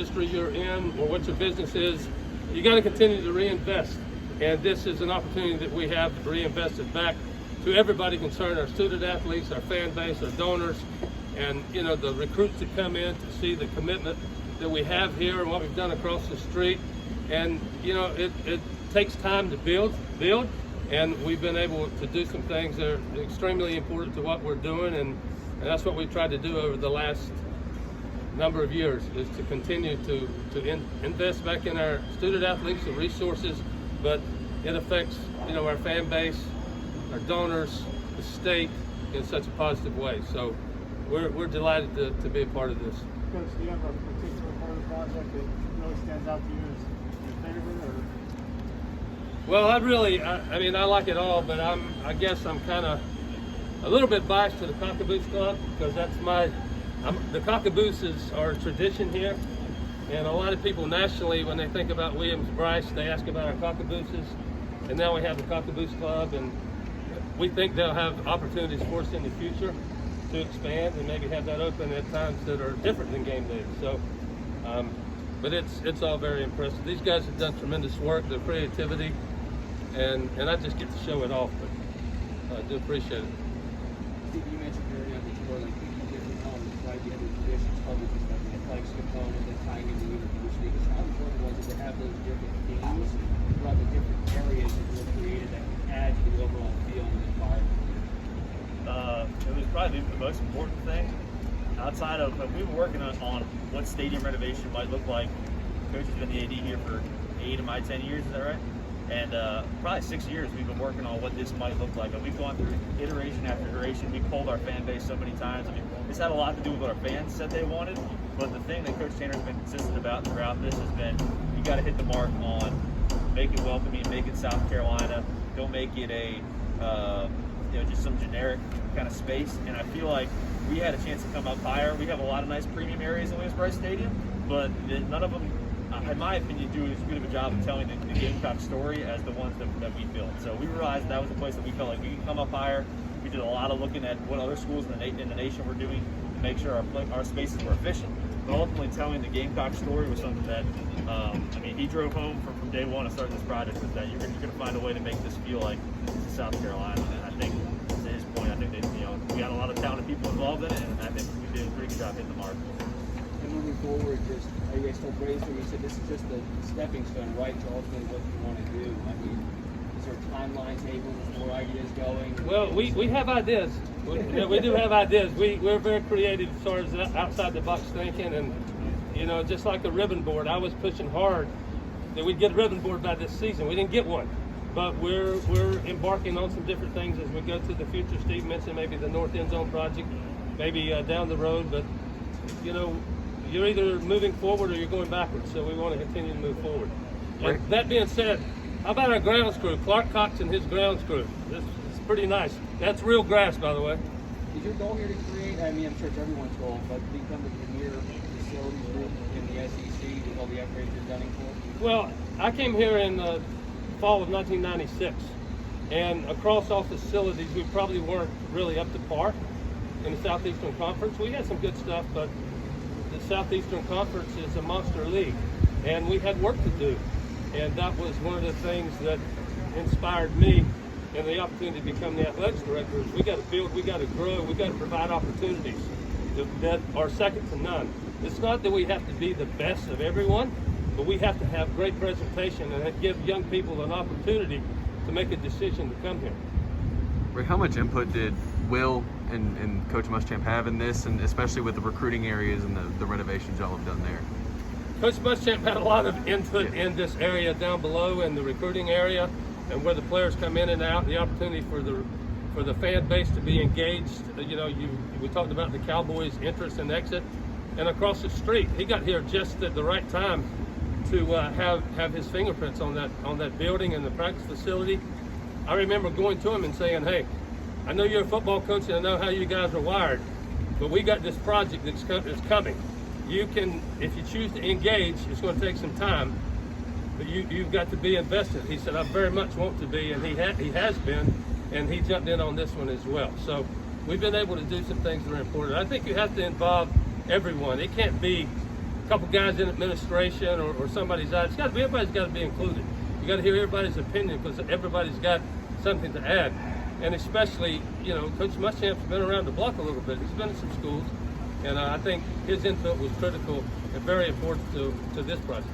industry you're in or what your business is, you got to continue to reinvest. And this is an opportunity that we have to reinvest it back to everybody concerned, our student athletes, our fan base, our donors, and the recruits that come in to see the commitment that we have here and what we've done across the street. And it takes time to build, and we've been able to do some things that are extremely important to what we're doing, and that's what we've tried to do over the last number of years, is to continue to invest back in our student athletes, the resources, but it affects our fan base, our donors, the state in such a positive way. So we're delighted to be a part of this. Coach, do you have a particular part of the project that really stands out to you as your favorite? Or? Well, I like it all, but I guess I'm kind of a little bit biased to the Cockaboose Club, because that's the Cockabooses are a tradition here, and a lot of people nationally, when they think about Williams-Brice, they ask about our Cockabooses, and now we have the Cockaboose Club, and we think they'll have opportunities for us in the future to expand and maybe have that open at times that are different than game days. So, but it's all very impressive. These guys have done tremendous work, their creativity, and I just get to show it off, but I do appreciate it. Steve, you mentioned earlier before, like, different elements, right? You have the traditions, probably just like the athletics component, and tying into the university. Because how important was it to have those different themes throughout the different areas that were created that can add to the overall feel and environment? It was probably the most important thing. Outside of, we were working on what stadium renovation might look like. Coach has been the AD here for 8 of my 10 years, is that right? And probably 6 years we've been working on what this might look like. And we've gone through iteration after iteration. We've polled our fan base so many times. I mean, this had a lot to do with what our fans said they wanted, but the thing that Coach Tanner's been consistent about throughout this has been, you got to hit the mark on make it welcoming, make it South Carolina. Don't make it a just some generic kind of space. And I feel like we had a chance to come up higher. We have a lot of nice premium areas in Williams-Brice Stadium, but none of them, in my opinion, do as good of a job of telling the Gamecock story as the ones that we built. So we realized that was a place that we felt like we could come up higher. We did a lot of looking at what other schools in the nation were doing to make sure our spaces were efficient. But ultimately, telling the Gamecock story was something that, he drove home from day one to start this project, was that you're going to find a way to make this feel like South Carolina. And I think, to his point, I think we had a lot of talented people involved in it, and I think we did a pretty good job hitting the mark. And moving forward, are you guys still brainstorming? You said this is just the stepping stone, right, to ultimately what you want to do. I mean, is there a timeline table with more ideas going? Well, we have ideas. We do have ideas. We're very creative as far as outside the box thinking, and just like the ribbon board, I was pushing hard that we'd get a ribbon board by this season. We didn't get one, but we're embarking on some different things as we go to the future. Steve mentioned maybe the North End Zone project, maybe down the road, but you're either moving forward or you're going backwards, so we want to continue to move forward. And that being said, how about our grounds crew, Clark Cox and his grounds crew? This is pretty nice. That's real grass, by the way. Is your goal here to create, I'm sure it's everyone's goal, but become the premier facilities group in the SEC with all the upgrades you're gunning for? Well, I came here in the fall of 1996, and across all facilities, we probably weren't really up to par in the Southeastern Conference. We had some good stuff, but the Southeastern Conference is a monster league, and we had work to do. And that was one of the things that inspired me and the opportunity to become the athletics director. Is we got to build, we got to grow, we got to provide opportunities that are second to none. It's not that we have to be the best of everyone, but we have to have great presentation and give young people an opportunity to make a decision to come here. Rick, how much input did Will and Coach Muschamp have in this, and especially with the recruiting areas and the renovations y'all have done there? Coach Muschamp had a lot of input in this area down below in the recruiting area, and where the players come in and out, the opportunity for the fan base to be engaged. We talked about the Cowboys' interest and exit, and across the street, he got here just at the right time to have his fingerprints on that building and the practice facility. I remember going to him and saying, "Hey, I know you're a football coach and I know how you guys are wired, but we got this project that's coming. You can, if you choose to engage, it's going to take some time, but you've got to be invested." He said, "I very much want to be," and he has been, and he jumped in on this one as well. So we've been able to do some things that are important. I think you have to involve everyone. It can't be couple guys in administration or somebody's out. Everybody's got to be included. You got to hear everybody's opinion because everybody's got something to add. And especially, you know, Coach Muschamp's been around the block a little bit. He's been in some schools, and I think his input was critical and very important to this project.